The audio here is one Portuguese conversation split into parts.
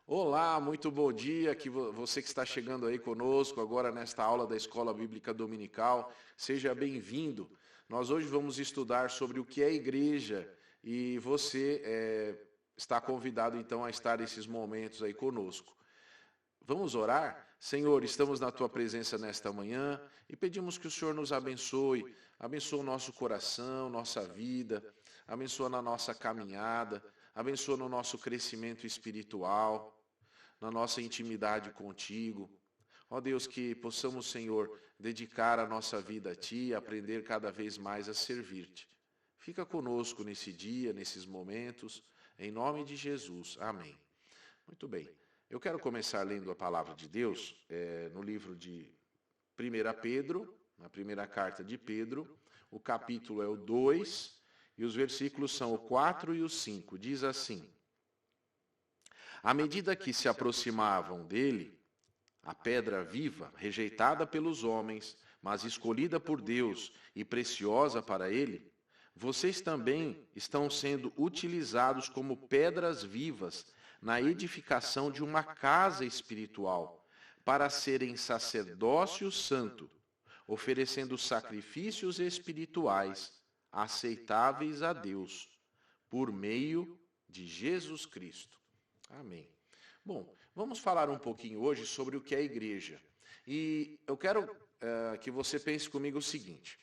Olá, muito bom dia. Você que está chegando aí conosco agora nesta aula da Escola Bíblica Dominical, seja bem-vindo. Nós hoje vamos estudar sobre o que é igreja e você está convidado então a estar nesses momentos aí conosco. Vamos orar? Senhor, estamos na tua presença nesta manhã e pedimos que o Senhor nos abençoe, abençoe o nosso coração, nossa vida, abençoa na nossa caminhada, abençoa no nosso crescimento espiritual, na nossa intimidade contigo. Ó Deus, que possamos, Senhor, dedicar a nossa vida a Ti e aprender cada vez mais a servir-te. Fica conosco nesse dia, nesses momentos, em nome de Jesus. Amém. Muito bem. Eu quero começar lendo a palavra de Deus no livro de 1 Pedro, na primeira carta de Pedro. O capítulo é o 2 e os versículos são o 4 e o 5. Diz assim: À medida que se aproximavam dele, a pedra viva, rejeitada pelos homens, mas escolhida por Deus e preciosa para ele, vocês também estão sendo utilizados como pedras vivas na edificação de uma casa espiritual, para serem sacerdócio santo, oferecendo sacrifícios espirituais aceitáveis a Deus, por meio de Jesus Cristo. Amém. Bom, vamos falar um pouquinho hoje sobre o que é a igreja. E eu quero que você pense comigo o seguinte.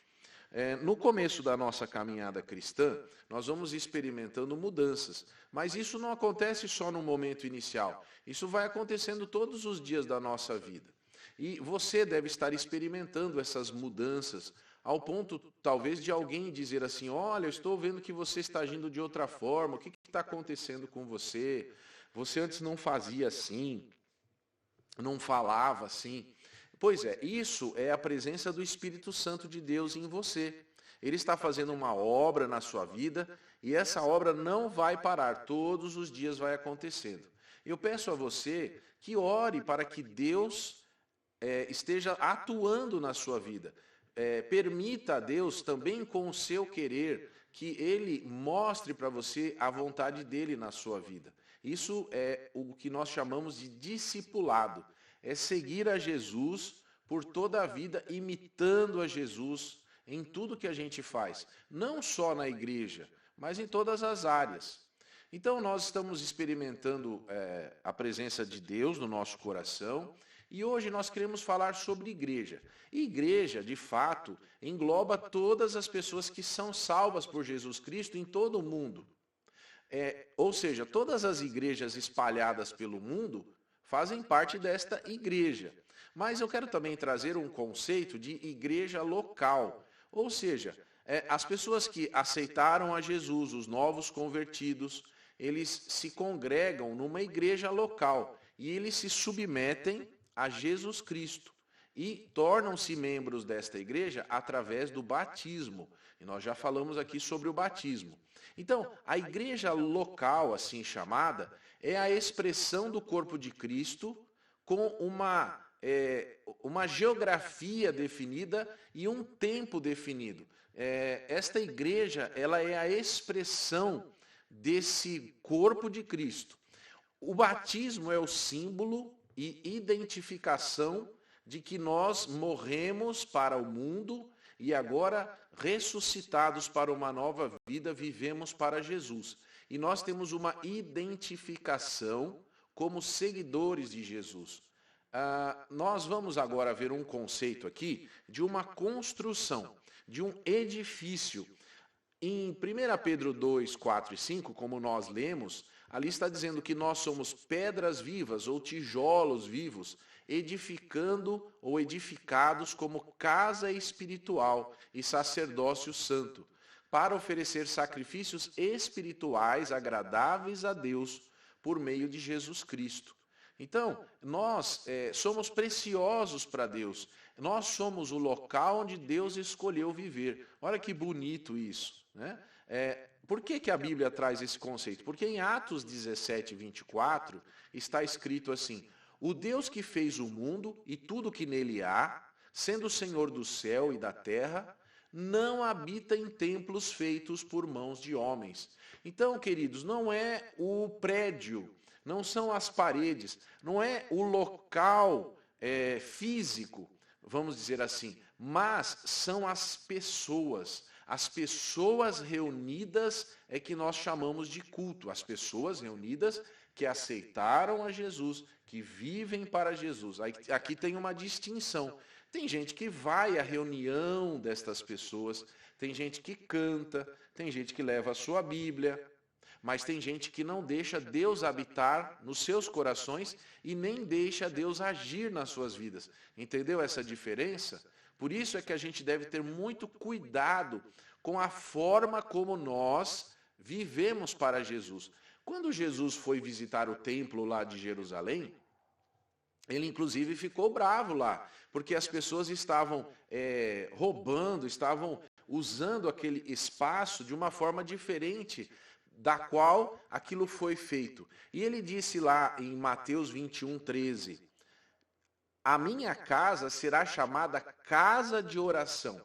No começo da nossa caminhada cristã, nós vamos experimentando mudanças, mas isso não acontece só no momento inicial. Isso vai acontecendo todos os dias da nossa vida. E você deve estar experimentando essas mudanças, ao ponto, talvez, de alguém dizer assim: olha, eu estou vendo que você está agindo de outra forma, o que está acontecendo com você? Você antes não fazia assim, não falava assim. Pois é, isso é a presença do Espírito Santo de Deus em você. Ele está fazendo uma obra na sua vida e essa obra não vai parar, todos os dias vai acontecendo. Eu peço a você que ore para que Deus esteja atuando na sua vida. Permita a Deus também com o seu querer que Ele mostre para você a vontade dEle na sua vida. Isso é o que nós chamamos de discipulado. É seguir a Jesus por toda a vida, imitando a Jesus em tudo que a gente faz. Não só na igreja, mas em todas as áreas. Então nós estamos experimentando a presença de Deus no nosso coração. E hoje nós queremos falar sobre igreja. E igreja, de fato, engloba todas as pessoas que são salvas por Jesus Cristo em todo o mundo. Ou seja, todas as igrejas espalhadas pelo mundo fazem parte desta igreja. Mas eu quero também trazer um conceito de igreja local. Ou seja, as pessoas que aceitaram a Jesus, os novos convertidos, eles se congregam numa igreja local e eles se submetem a Jesus Cristo e tornam-se membros desta igreja através do batismo. E nós já falamos aqui sobre o batismo. Então, a igreja local, assim chamada, é a expressão do corpo de Cristo com uma geografia definida e um tempo definido. Esta igreja, ela é a expressão desse corpo de Cristo. O batismo é o símbolo e identificação de que nós morremos para o mundo e agora, ressuscitados para uma nova vida, vivemos para Jesus. E nós temos uma identificação como seguidores de Jesus. Nós vamos agora ver um conceito aqui de uma construção, de um edifício. Em 1 Pedro 2, 4 e 5, como nós lemos, ali está dizendo que nós somos pedras vivas ou tijolos vivos, edificando ou edificados como casa espiritual e sacerdócio santo, para oferecer sacrifícios espirituais agradáveis a Deus por meio de Jesus Cristo. Então, nós somos preciosos para Deus. Nós somos o local onde Deus escolheu viver. Olha que bonito isso, né? Por que a Bíblia traz esse conceito? Porque em Atos 17, 24, está escrito assim: o Deus que fez o mundo e tudo que nele há, sendo o Senhor do céu e da terra, não habita em templos feitos por mãos de homens. Então, queridos, não é o prédio, não são as paredes, não é o local físico, vamos dizer assim, mas são as pessoas. As pessoas reunidas é que nós chamamos de culto. As pessoas reunidas que aceitaram a Jesus, que vivem para Jesus. Aqui tem uma distinção. Tem gente que vai à reunião destas pessoas, tem gente que canta, tem gente que leva a sua Bíblia, mas tem gente que não deixa Deus habitar nos seus corações e nem deixa Deus agir nas suas vidas. Entendeu essa diferença? Por isso é que a gente deve ter muito cuidado com a forma como nós vivemos para Jesus. Quando Jesus foi visitar o templo lá de Jerusalém, ele inclusive ficou bravo lá, porque as pessoas estavam roubando, estavam usando aquele espaço de uma forma diferente da qual aquilo foi feito. E ele disse lá em Mateus 21:13, a minha casa será chamada casa de oração,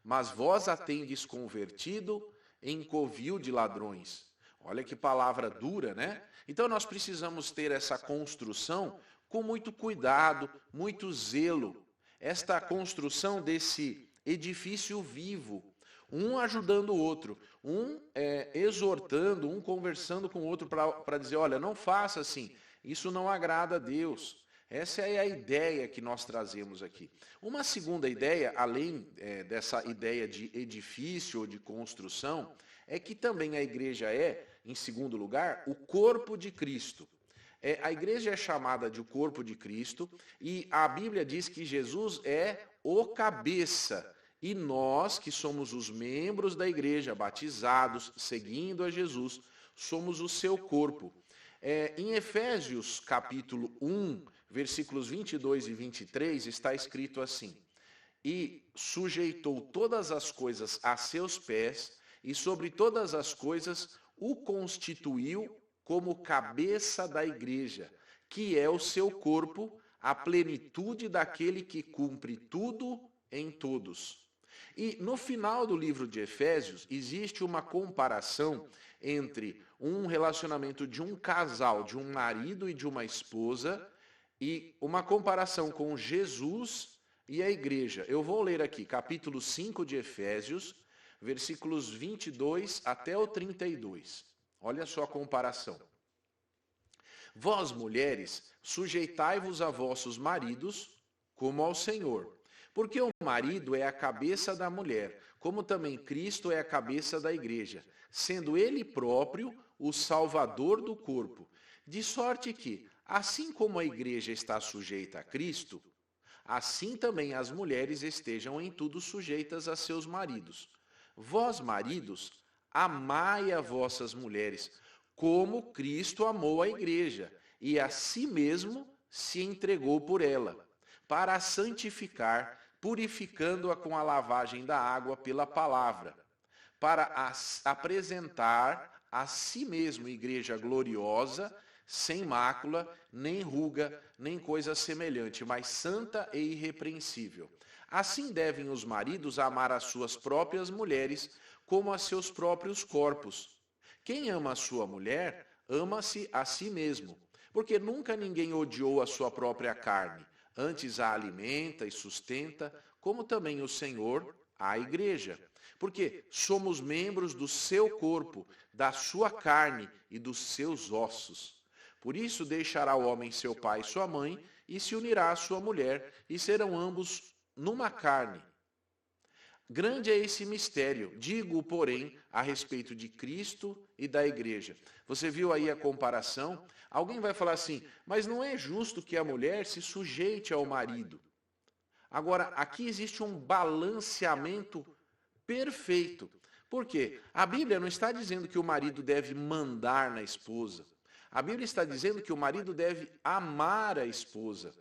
mas vós a tendes convertido em covil de ladrões. Olha que palavra dura, né? Então nós precisamos ter essa construção com muito cuidado, muito zelo. Esta construção desse edifício vivo, um ajudando o outro, um exortando, um conversando com o outro para dizer, olha, não faça assim, isso não agrada a Deus. Essa é a ideia que nós trazemos aqui. Uma segunda ideia, além dessa ideia de edifício ou de construção, é que também a igreja é, em segundo lugar, o corpo de Cristo. A igreja é chamada de o corpo de Cristo e a Bíblia diz que Jesus é o cabeça. E nós, que somos os membros da igreja, batizados, seguindo a Jesus, somos o seu corpo. Em Efésios capítulo 1, versículos 22 e 23, está escrito assim, e sujeitou todas as coisas a seus pés, e sobre todas as coisas o constituiu como cabeça da igreja, que é o seu corpo, a plenitude daquele que cumpre tudo em todos. E no final do livro de Efésios, existe uma comparação entre um relacionamento de um casal, de um marido e de uma esposa, e uma comparação com Jesus e a igreja. Eu vou ler aqui, capítulo 5 de Efésios, versículos 22 até o 32. Olha só a comparação. Vós, mulheres, sujeitai-vos a vossos maridos, como ao Senhor. Porque o marido é a cabeça da mulher, como também Cristo é a cabeça da igreja, sendo ele próprio o salvador do corpo. De sorte que, assim como a igreja está sujeita a Cristo, assim também as mulheres estejam em tudo sujeitas a seus maridos. Vós, maridos, amai a vossas mulheres, como Cristo amou a igreja, e a si mesmo se entregou por ela, para a santificar, purificando-a com a lavagem da água pela palavra, para apresentar a si mesmo igreja gloriosa, sem mácula, nem ruga, nem coisa semelhante, mas santa e irrepreensível. Assim devem os maridos amar as suas próprias mulheres, como a seus próprios corpos. Quem ama a sua mulher, ama-se a si mesmo, porque nunca ninguém odiou a sua própria carne, antes a alimenta e sustenta, como também o Senhor a igreja. Porque somos membros do seu corpo, da sua carne e dos seus ossos. Por isso deixará o homem seu pai e sua mãe, e se unirá à sua mulher, e serão ambos numa carne. Grande é esse mistério, digo, porém, a respeito de Cristo e da igreja. Você viu aí a comparação? Alguém vai falar assim, mas não é justo que a mulher se sujeite ao marido. Agora, aqui existe um balanceamento perfeito. Por quê? A Bíblia não está dizendo que o marido deve mandar na esposa. A Bíblia está dizendo que o marido deve amar a esposa.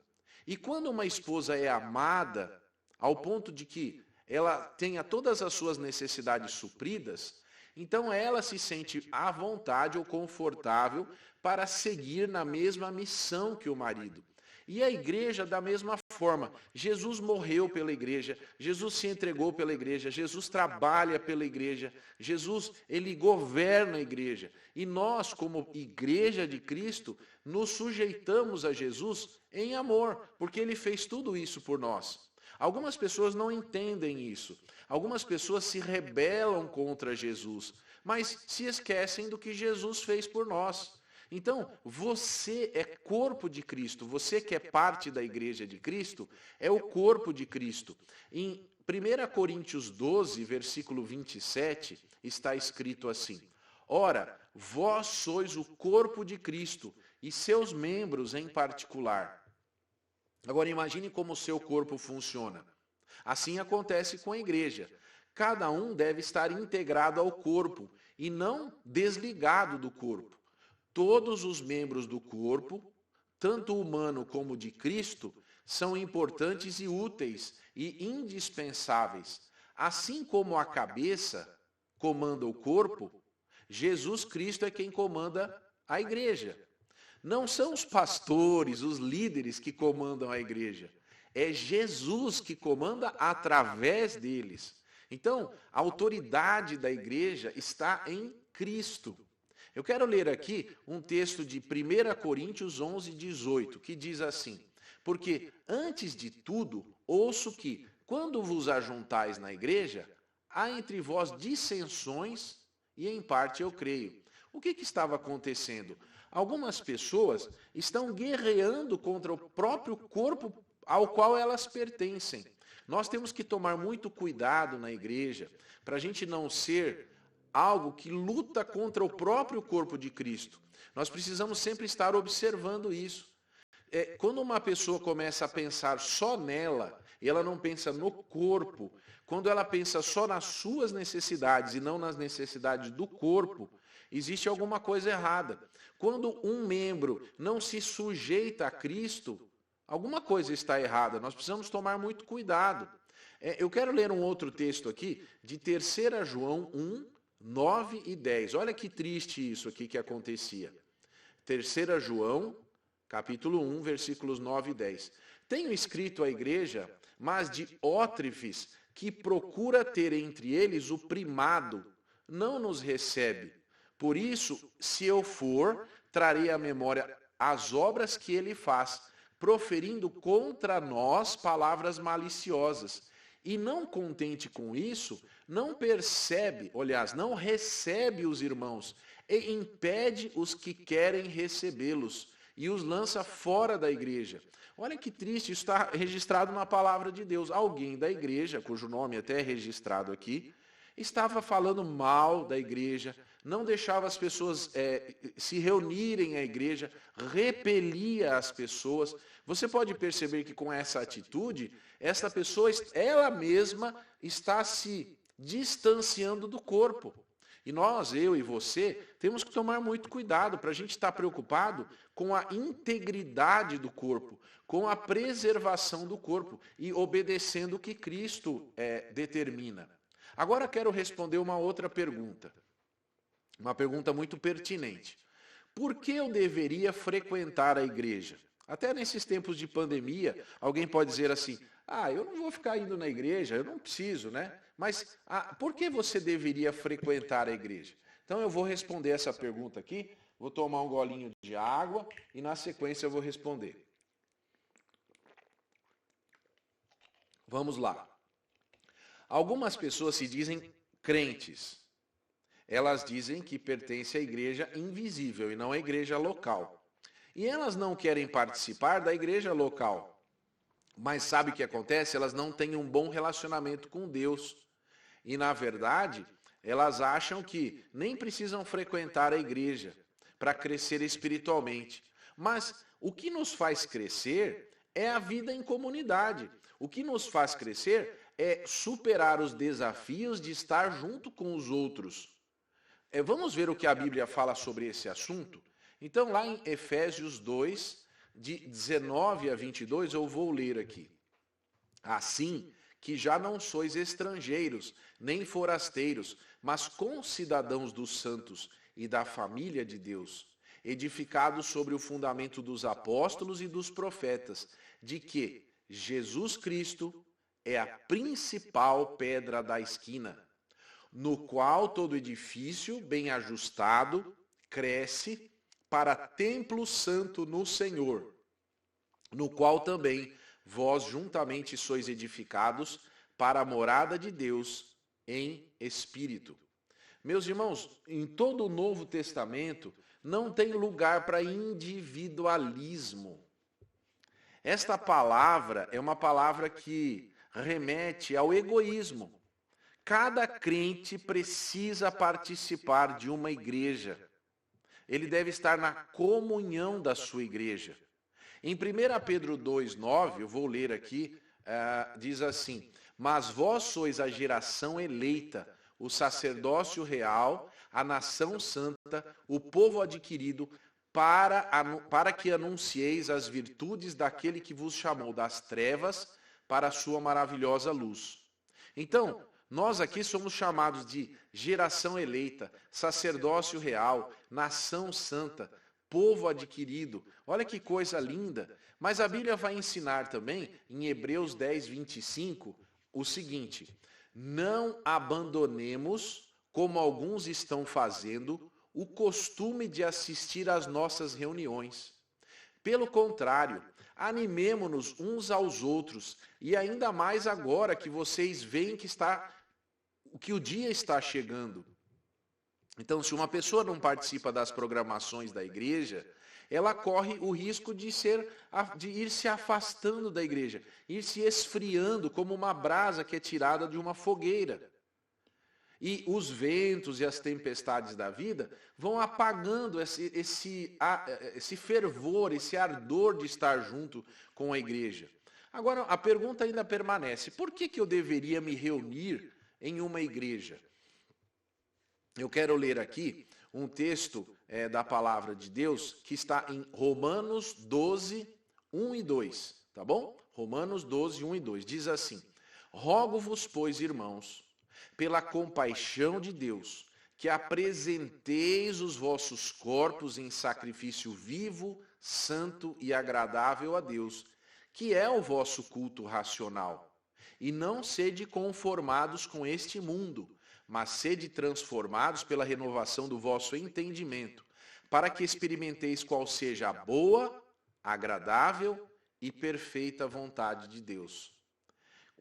E quando uma esposa é amada, ao ponto de que ela tenha todas as suas necessidades supridas, então ela se sente à vontade ou confortável para seguir na mesma missão que o marido. E a igreja da mesma forma. Jesus morreu pela igreja, Jesus se entregou pela igreja, Jesus trabalha pela igreja, Jesus, ele governa a igreja. E nós, como igreja de Cristo, nos sujeitamos a Jesus em amor, porque ele fez tudo isso por nós. Algumas pessoas não entendem isso. Algumas pessoas se rebelam contra Jesus, mas se esquecem do que Jesus fez por nós. Então, você é corpo de Cristo, você que é parte da igreja de Cristo, é o corpo de Cristo. Em 1 Coríntios 12, versículo 27, está escrito assim: Ora, vós sois o corpo de Cristo e seus membros em particular. Agora imagine como o seu corpo funciona. Assim acontece com a igreja. Cada um deve estar integrado ao corpo e não desligado do corpo. Todos os membros do corpo, tanto humano como de Cristo, são importantes e úteis e indispensáveis. Assim como a cabeça comanda o corpo, Jesus Cristo é quem comanda a igreja. Não são os pastores, os líderes que comandam a igreja. É Jesus que comanda através deles. Então, a autoridade da igreja está em Cristo. Eu quero ler aqui um texto de 1 Coríntios 11, 18, que diz assim: Porque, antes de tudo, ouço que, quando vos ajuntais na igreja, há entre vós dissensões, e em parte eu creio. O que estava acontecendo? Algumas pessoas estão guerreando contra o próprio corpo ao qual elas pertencem. Nós temos que tomar muito cuidado na igreja, para a gente não ser algo que luta contra o próprio corpo de Cristo. Nós precisamos sempre estar observando isso. Quando uma pessoa começa a pensar só nela, e ela não pensa no corpo, quando ela pensa só nas suas necessidades e não nas necessidades do corpo, existe alguma coisa errada. Quando um membro não se sujeita a Cristo, alguma coisa está errada. Nós precisamos tomar muito cuidado. Eu quero ler um outro texto aqui, de 3 João 1, 9 e 10. Olha que triste isso aqui que acontecia. 3 João, capítulo 1, versículos 9 e 10. Tenho escrito à igreja, mas de Ótrefes, que procura ter entre eles o primado, não nos recebe. Por isso, se eu for, trarei à memória as obras que ele faz, proferindo contra nós palavras maliciosas. E não contente com isso, não percebe, aliás, não recebe os irmãos e impede os que querem recebê-los e os lança fora da igreja. Olha que triste, isso está registrado na palavra de Deus. Alguém da igreja, cujo nome até é registrado aqui, estava falando mal da igreja, não deixava as pessoas se reunirem à igreja, repelia as pessoas. Você pode perceber que com essa atitude, essa pessoa, ela mesma, está se distanciando do corpo. E nós, eu e você, temos que tomar muito cuidado para a gente estar preocupado com a integridade do corpo, com a preservação do corpo e obedecendo o que Cristo determina. Agora quero responder uma outra pergunta. Uma pergunta muito pertinente. Por que eu deveria frequentar a igreja? Até nesses tempos de pandemia, alguém pode dizer assim: eu não vou ficar indo na igreja, eu não preciso, né? Mas por que você deveria frequentar a igreja? Então eu vou responder essa pergunta aqui, vou tomar um golinho de água e na sequência eu vou responder. Vamos lá. Algumas pessoas se dizem crentes. Elas dizem que pertencem à igreja invisível e não à igreja local. E elas não querem participar da igreja local. Mas sabe o que acontece? Elas não têm um bom relacionamento com Deus. E, na verdade, elas acham que nem precisam frequentar a igreja para crescer espiritualmente. Mas o que nos faz crescer é a vida em comunidade. O que nos faz crescer é superar os desafios de estar junto com os outros. Vamos ver o que a Bíblia fala sobre esse assunto? Então, lá em Efésios 2, de 19 a 22, eu vou ler aqui. Assim que já não sois estrangeiros, nem forasteiros, mas concidadãos dos santos e da família de Deus, edificado sobre o fundamento dos apóstolos e dos profetas, de que Jesus Cristo é a principal pedra da esquina, no qual todo edifício bem ajustado cresce para templo santo no Senhor, no qual também vós juntamente sois edificados para a morada de Deus em espírito. Meus irmãos, em todo o Novo Testamento não tem lugar para individualismo. Esta palavra é uma palavra que remete ao egoísmo. Cada crente precisa participar de uma igreja. Ele deve estar na comunhão da sua igreja. Em 1 Pedro 2,9, eu vou ler aqui, diz assim: mas vós sois a geração eleita, o sacerdócio real, a nação santa, o povo adquirido, para que anuncieis as virtudes daquele que vos chamou das trevas para a sua maravilhosa luz. Então, nós aqui somos chamados de geração eleita, sacerdócio real, nação santa, povo adquirido. Olha que coisa linda. Mas a Bíblia vai ensinar também, em Hebreus 10, 25, o seguinte: não abandonemos, como alguns estão fazendo, o costume de assistir às nossas reuniões. Pelo contrário, animemo-nos uns aos outros, e ainda mais agora que vocês veem que o dia está chegando. Então, se uma pessoa não participa das programações da igreja, ela corre o risco de ir se afastando da igreja, ir se esfriando como uma brasa que é tirada de uma fogueira. E os ventos e as tempestades da vida vão apagando esse fervor, esse ardor de estar junto com a igreja. Agora, a pergunta ainda permanece: por que eu deveria me reunir em uma igreja? Eu quero ler aqui um texto da palavra de Deus que está em Romanos 12, 1 e 2, tá bom? Romanos 12, 1 e 2, diz assim: rogo-vos, pois, irmãos, pela compaixão de Deus, que apresenteis os vossos corpos em sacrifício vivo, santo e agradável a Deus, que é o vosso culto racional. E não sede conformados com este mundo, mas sede transformados pela renovação do vosso entendimento, para que experimenteis qual seja a boa, agradável e perfeita vontade de Deus.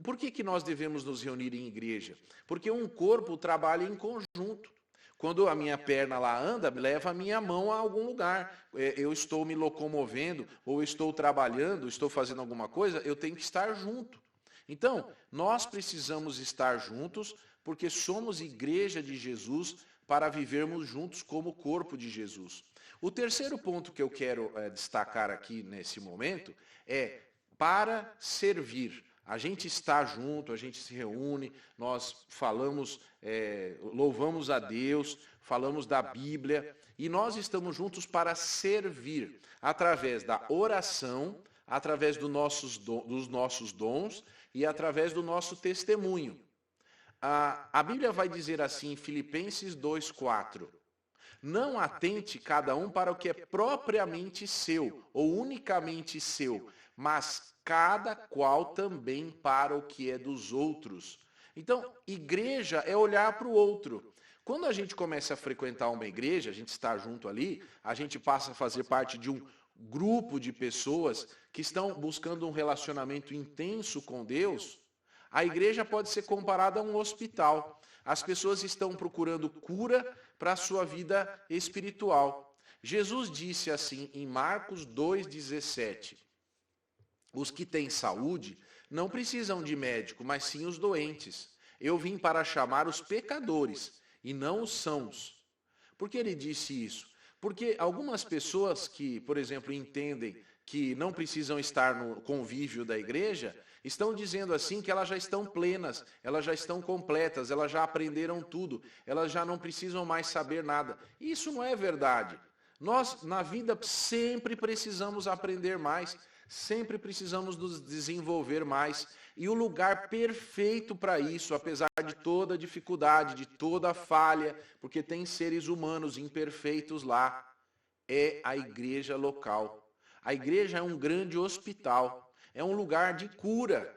Por que nós devemos nos reunir em igreja? Porque um corpo trabalha em conjunto. Quando a minha perna lá anda, leva a minha mão a algum lugar. Eu estou me locomovendo, ou estou trabalhando, estou fazendo alguma coisa, eu tenho que estar junto. Então, nós precisamos estar juntos, porque somos igreja de Jesus para vivermos juntos como corpo de Jesus. O terceiro ponto que eu quero destacar aqui nesse momento é para servir. A gente está junto, a gente se reúne, nós falamos, louvamos a Deus, falamos da Bíblia, e nós estamos juntos para servir, através da oração, através dos nossos dons e através do nosso testemunho. A Bíblia vai dizer assim em Filipenses 2,4: não atente cada um para o que é propriamente seu, ou unicamente seu, mas cada qual também para o que é dos outros. Então, igreja é olhar para o outro. Quando a gente começa a frequentar uma igreja, a gente está junto ali, a gente passa a fazer parte de um grupo de pessoas que estão buscando um relacionamento intenso com Deus. A igreja pode ser comparada a um hospital. As pessoas estão procurando cura para a sua vida espiritual. Jesus disse assim em Marcos 2,17: os que têm saúde não precisam de médico, mas sim os doentes. Eu vim para chamar os pecadores e não os sãos. Por que ele disse isso? Porque algumas pessoas que, por exemplo, entendem que não precisam estar no convívio da igreja, estão dizendo assim que elas já estão plenas, elas já estão completas, elas já aprenderam tudo, elas já não precisam mais saber nada. Isso não é verdade. Nós, na vida, sempre precisamos aprender mais, sempre precisamos nos desenvolver mais. E o lugar perfeito para isso, apesar de toda dificuldade, de toda falha, porque tem seres humanos imperfeitos lá, é a igreja local. A igreja é um grande hospital, é um lugar de cura,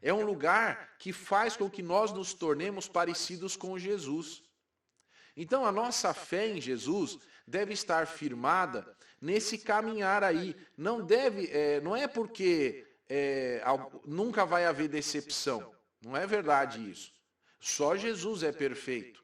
é um lugar que faz com que nós nos tornemos parecidos com Jesus. Então a nossa fé em Jesus deve estar firmada nesse caminhar aí. Não é porque nunca vai haver decepção. Não é verdade isso. Só Jesus é perfeito.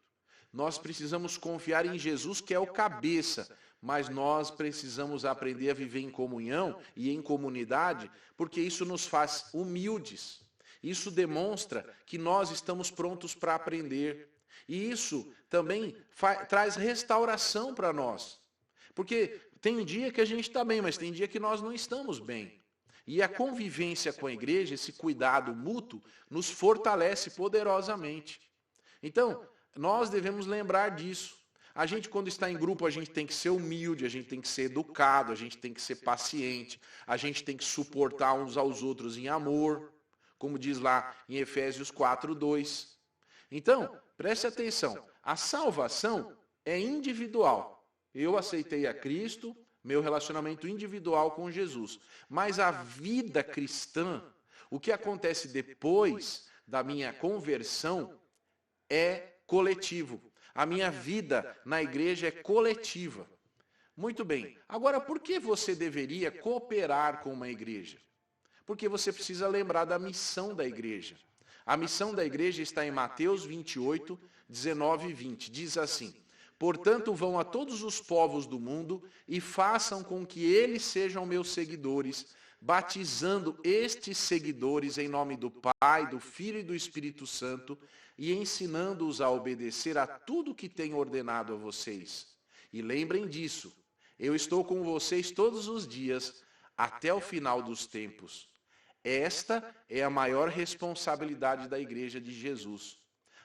Nós precisamos confiar em Jesus, que é o cabeça, mas nós precisamos aprender a viver em comunhão e em comunidade, porque isso nos faz humildes. Isso demonstra que nós estamos prontos para aprender. E isso também traz restauração para nós. Porque tem dia que a gente está bem, mas tem dia que nós não estamos bem. E a convivência com a igreja, esse cuidado mútuo, nos fortalece poderosamente. Então, nós devemos lembrar disso. A gente, quando está em grupo, a gente tem que ser humilde, a gente tem que ser educado, a gente tem que ser paciente, a gente tem que suportar uns aos outros em amor, como diz lá em Efésios 4:2. Então, preste atenção, a salvação é individual. Eu aceitei a Cristo, meu relacionamento individual com Jesus. Mas a vida cristã, o que acontece depois da minha conversão, é coletivo. A minha vida na igreja é coletiva. Muito bem. Agora, por que você deveria cooperar com uma igreja? Porque você precisa lembrar da missão da igreja. A missão da igreja está em Mateus 28, 19 e 20. Diz assim: portanto, vão a todos os povos do mundo e façam com que eles sejam meus seguidores, batizando estes seguidores em nome do Pai, do Filho e do Espírito Santo, e ensinando-os a obedecer a tudo que tenho ordenado a vocês. E lembrem disso, eu estou com vocês todos os dias, até o final dos tempos. Esta é a maior responsabilidade da igreja de Jesus.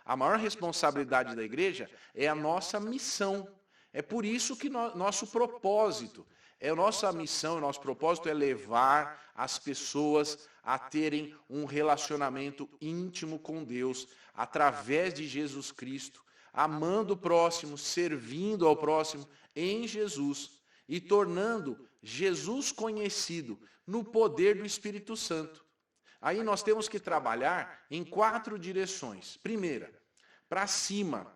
A maior responsabilidade da igreja é a nossa missão. É por isso que nosso propósito, nossa missão, nosso propósito é levar as pessoas a terem um relacionamento íntimo com Deus, através de Jesus Cristo, amando o próximo, servindo ao próximo em Jesus e tornando Jesus conhecido no poder do Espírito Santo. Aí nós temos que trabalhar em 4 direções. Primeira, para cima.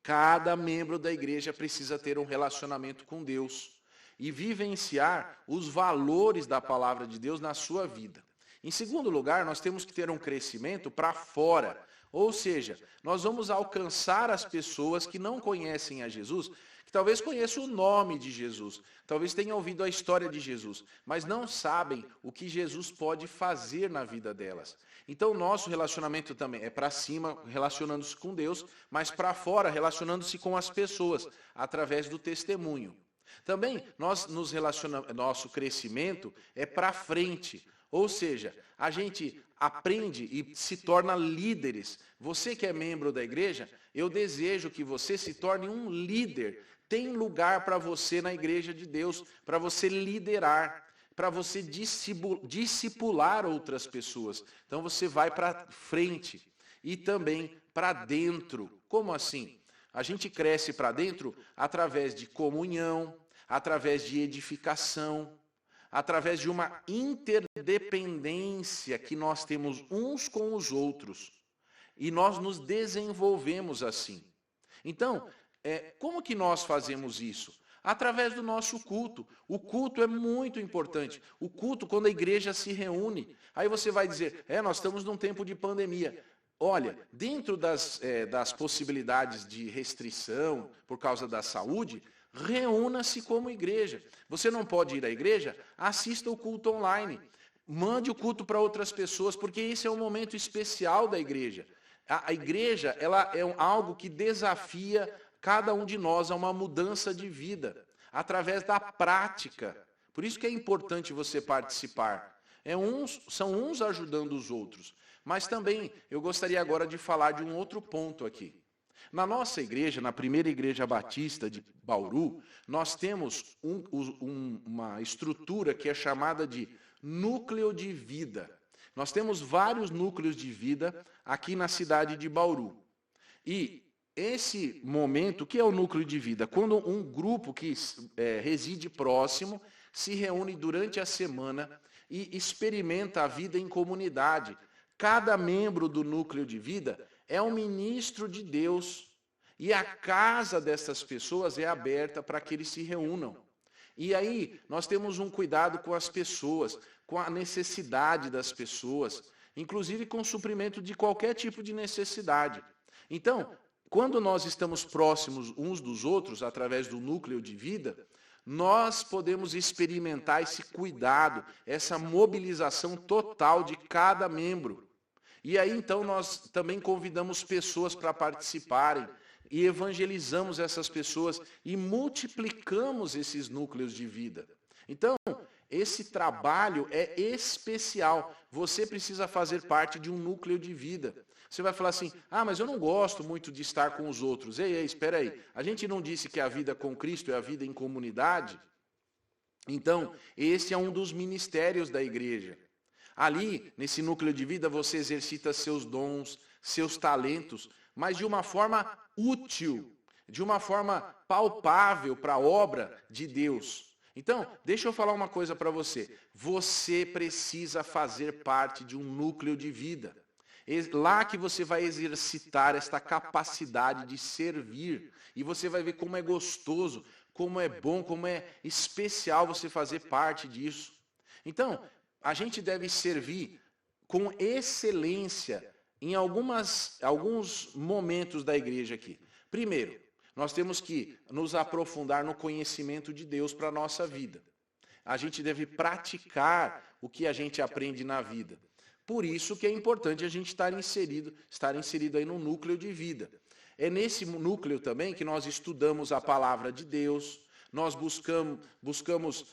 Cada membro da igreja precisa ter um relacionamento com Deus e vivenciar os valores da palavra de Deus na sua vida. Em segundo lugar, nós temos que ter um crescimento para fora. Ou seja, nós vamos alcançar as pessoas que não conhecem a Jesus, que talvez conheçam o nome de Jesus, talvez tenham ouvido a história de Jesus, mas não sabem o que Jesus pode fazer na vida delas. Então, nosso relacionamento também é para cima, relacionando-se com Deus, mas para fora, relacionando-se com as pessoas, através do testemunho. Também, nosso crescimento é para frente, ou seja, a gente aprende e se torna líderes. Você que é membro da igreja, eu desejo que você se torne um líder. Tem lugar para você na igreja de Deus, para você liderar, para você discipular outras pessoas. Então você vai para frente e também para dentro. Como assim? A gente cresce para dentro através de comunhão, através de edificação, através de uma interdependência que nós temos uns com os outros. E nós nos desenvolvemos assim. Então, como que nós fazemos isso? Através do nosso culto. O culto é muito importante. O culto, quando a igreja se reúne. Aí você vai dizer, nós estamos num tempo de pandemia. Olha, dentro das possibilidades de restrição por causa da saúde, reúna-se como igreja. Você não pode ir à igreja? Assista o culto online. Mande o culto para outras pessoas, porque esse é um momento especial da igreja. A igreja, ela é algo que desafia cada um de nós a uma mudança de vida, através da prática. Por isso que é importante você participar. São uns ajudando os outros. Mas também, eu gostaria agora de falar de um outro ponto aqui. Na nossa igreja, na primeira igreja batista de Bauru, nós temos uma estrutura que é chamada de núcleo de vida. Nós temos vários núcleos de vida aqui na cidade de Bauru. E esse momento, o que é o núcleo de vida? Quando um grupo que reside próximo se reúne durante a semana e experimenta a vida em comunidade. Cada membro do núcleo de vida é um ministro de Deus e a casa dessas pessoas é aberta para que eles se reúnam. E aí nós temos um cuidado com as pessoas, com a necessidade das pessoas, inclusive com o suprimento de qualquer tipo de necessidade. Então, quando nós estamos próximos uns dos outros, através do núcleo de vida, nós podemos experimentar esse cuidado, essa mobilização total de cada membro. E aí, então, nós também convidamos pessoas para participarem e evangelizamos essas pessoas e multiplicamos esses núcleos de vida. Então, esse trabalho é especial. Você precisa fazer parte de um núcleo de vida. Você vai falar assim, mas eu não gosto muito de estar com os outros. Ei, espera aí. A gente não disse que a vida com Cristo é a vida em comunidade? Então, esse é um dos ministérios da igreja. Ali, nesse núcleo de vida, você exercita seus dons, seus talentos, mas de uma forma útil, de uma forma palpável para a obra de Deus. Então, deixa eu falar uma coisa para você. Você precisa fazer parte de um núcleo de vida. Lá que você vai exercitar esta capacidade de servir. E você vai ver como é gostoso, como é bom, como é especial você fazer parte disso. Então, a gente deve servir com excelência em alguns momentos da igreja aqui. Primeiro, nós temos que nos aprofundar no conhecimento de Deus para a nossa vida. A gente deve praticar o que a gente aprende na vida. Por isso que é importante a gente estar inserido aí no núcleo de vida. É nesse núcleo também que nós estudamos a palavra de Deus, nós buscamos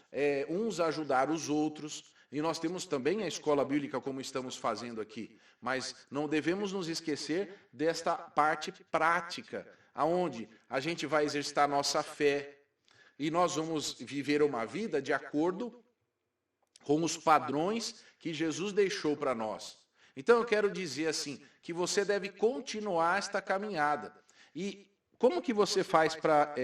uns ajudar os outros, e nós temos também a escola bíblica como estamos fazendo aqui. Mas não devemos nos esquecer desta parte prática, aonde a gente vai exercitar nossa fé e nós vamos viver uma vida de acordo com os padrões que Jesus deixou para nós. Então eu quero dizer assim, que você deve continuar esta caminhada. E como que você faz para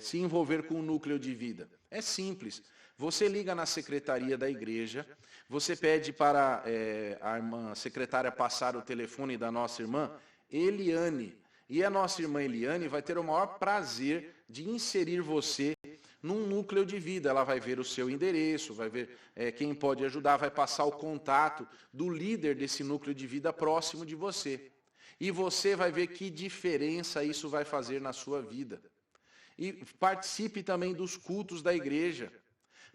se envolver com o núcleo de vida? É simples. Você liga na secretaria da igreja, você pede para a irmã secretária passar o telefone da nossa irmã Eliane. E a nossa irmã Eliane vai ter o maior prazer de inserir você num núcleo de vida. Ela vai ver o seu endereço, vai ver quem pode ajudar, vai passar o contato do líder desse núcleo de vida próximo de você. E você vai ver que diferença isso vai fazer na sua vida. E participe também dos cultos da igreja.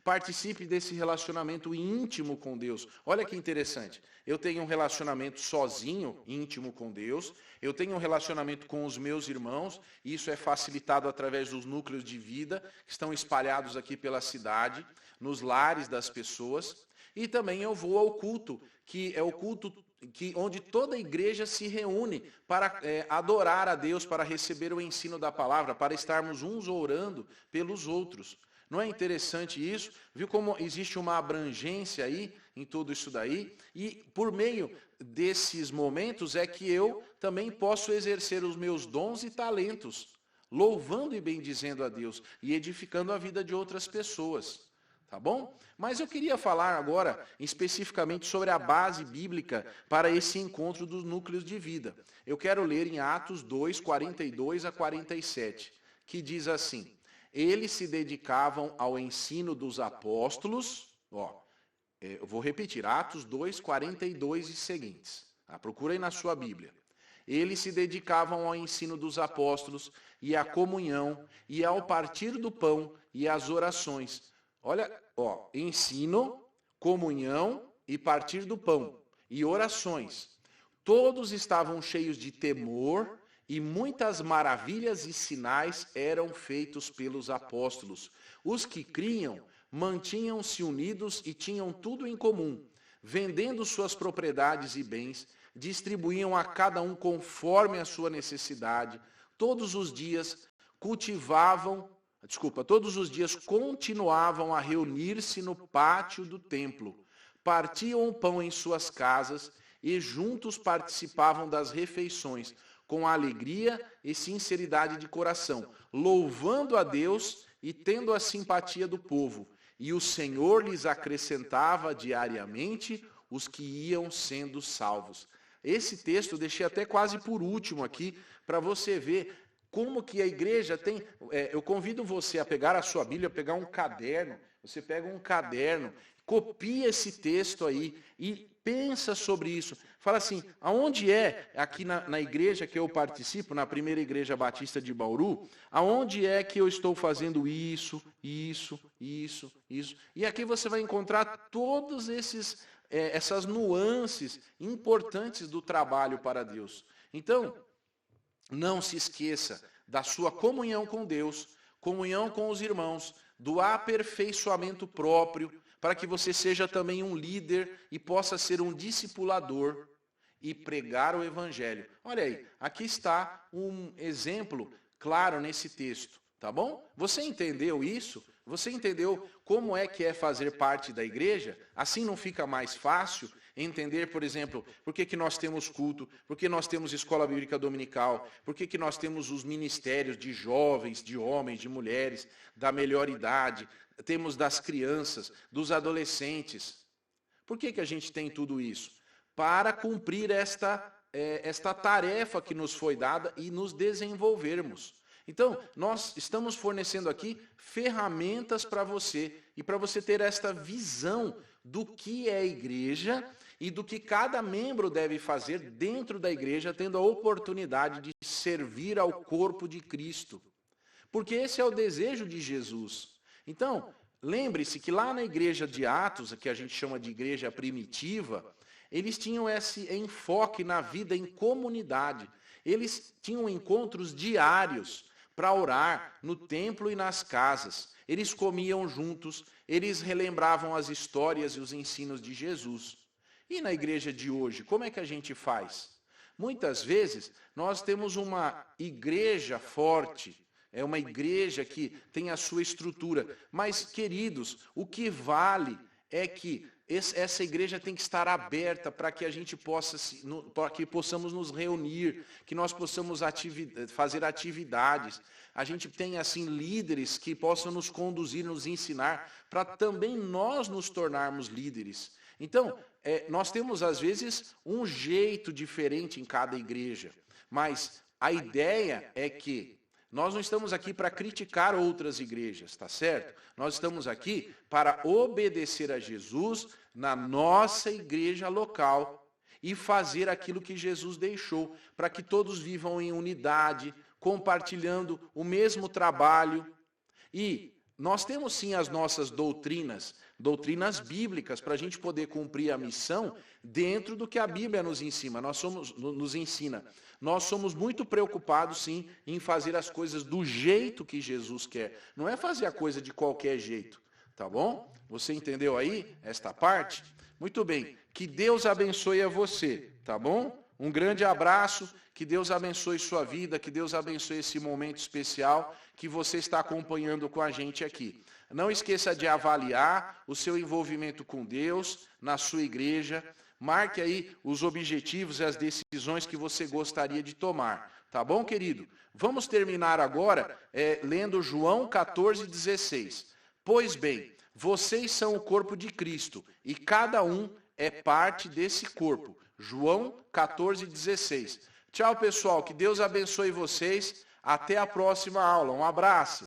Participe desse relacionamento íntimo com Deus. Olha que interessante. Eu tenho um relacionamento sozinho, íntimo com Deus. Eu tenho um relacionamento com os meus irmãos. E isso é facilitado através dos núcleos de vida que estão espalhados aqui pela cidade, nos lares das pessoas. E também eu vou ao culto, que é o culto onde toda a igreja se reúne para adorar a Deus, para receber o ensino da palavra, para estarmos uns orando pelos outros. Não é interessante isso? Viu como existe uma abrangência aí em tudo isso daí? E por meio desses momentos é que eu também posso exercer os meus dons e talentos, louvando e bendizendo a Deus e edificando a vida de outras pessoas. Tá bom? Mas eu queria falar agora especificamente sobre a base bíblica para esse encontro dos núcleos de vida. Eu quero ler em Atos 2, 42 a 47, que diz assim: eles se dedicavam ao ensino dos apóstolos. Eu vou repetir, Atos 2, 42 e seguintes. Procura aí na sua Bíblia. Eles se dedicavam ao ensino dos apóstolos e à comunhão e ao partir do pão e às orações. Olha, ensino, comunhão e partir do pão e orações. Todos estavam cheios de temor e muitas maravilhas e sinais eram feitos pelos apóstolos. Os que criam mantinham-se unidos e tinham tudo em comum. Vendendo suas propriedades e bens, distribuíam a cada um conforme a sua necessidade. Todos os dias continuavam a reunir-se no pátio do templo. Partiam o pão em suas casas e juntos participavam das refeições, com alegria e sinceridade de coração, louvando a Deus e tendo a simpatia do povo. E o Senhor lhes acrescentava diariamente os que iam sendo salvos. Esse texto eu deixei até quase por último aqui, para você ver como que a igreja tem... eu convido você a pegar a sua Bíblia, pegar um caderno, você pega um caderno, copia esse texto aí e pensa sobre isso. Fala assim, aonde é, aqui na igreja que eu participo, na primeira igreja batista de Bauru, aonde é que eu estou fazendo isso. E aqui você vai encontrar todos essas nuances importantes do trabalho para Deus. Então, não se esqueça da sua comunhão com Deus, comunhão com os irmãos, do aperfeiçoamento próprio, para que você seja também um líder e possa ser um discipulador e pregar o evangelho. Olha aí, aqui está um exemplo claro nesse texto, tá bom? Você entendeu isso? Você entendeu como é que é fazer parte da igreja? Assim não fica mais fácil entender, por exemplo, por que nós temos culto, por que nós temos escola bíblica dominical, por que nós temos os ministérios de jovens, de homens, de mulheres, da melhor idade, temos das crianças, dos adolescentes. Por que a gente tem tudo isso? Para cumprir esta tarefa que nos foi dada e nos desenvolvermos. Então, nós estamos fornecendo aqui ferramentas para você e para você ter esta visão do que é a igreja e do que cada membro deve fazer dentro da igreja, tendo a oportunidade de servir ao corpo de Cristo. Porque esse é o desejo de Jesus. Então, lembre-se que lá na igreja de Atos, que a gente chama de igreja primitiva, eles tinham esse enfoque na vida em comunidade. Eles tinham encontros diários para orar no templo e nas casas. Eles comiam juntos, eles relembravam as histórias e os ensinos de Jesus. E na igreja de hoje, como é que a gente faz? Muitas vezes nós temos uma igreja forte, é uma igreja que tem a sua estrutura. Mas, queridos, o que vale é que essa igreja tem que estar aberta para que a gente para que possamos nos reunir, que nós possamos fazer atividades. A gente tem, assim, líderes que possam nos conduzir, nos ensinar, para também nós nos tornarmos líderes. Então, nós temos, às vezes, um jeito diferente em cada igreja. Mas a ideia é que nós não estamos aqui para criticar outras igrejas, tá certo? Nós estamos aqui para obedecer a Jesus na nossa igreja local e fazer aquilo que Jesus deixou, para que todos vivam em unidade, compartilhando o mesmo trabalho. E nós temos sim as nossas doutrinas bíblicas, para a gente poder cumprir a missão dentro do que a Bíblia nos ensina. Nós somos muito preocupados, sim, em fazer as coisas do jeito que Jesus quer. Não é fazer a coisa de qualquer jeito, tá bom? Você entendeu aí esta parte? Muito bem. Que Deus abençoe a você, tá bom? Um grande abraço, que Deus abençoe sua vida, que Deus abençoe esse momento especial que você está acompanhando com a gente aqui. Não esqueça de avaliar o seu envolvimento com Deus na sua igreja. Marque aí os objetivos e as decisões que você gostaria de tomar. Tá bom, querido? Vamos terminar agora lendo João 14,16. Pois bem, vocês são o corpo de Cristo e cada um é parte desse corpo. João 14,16. Tchau, pessoal. Que Deus abençoe vocês. Até a próxima aula. Um abraço.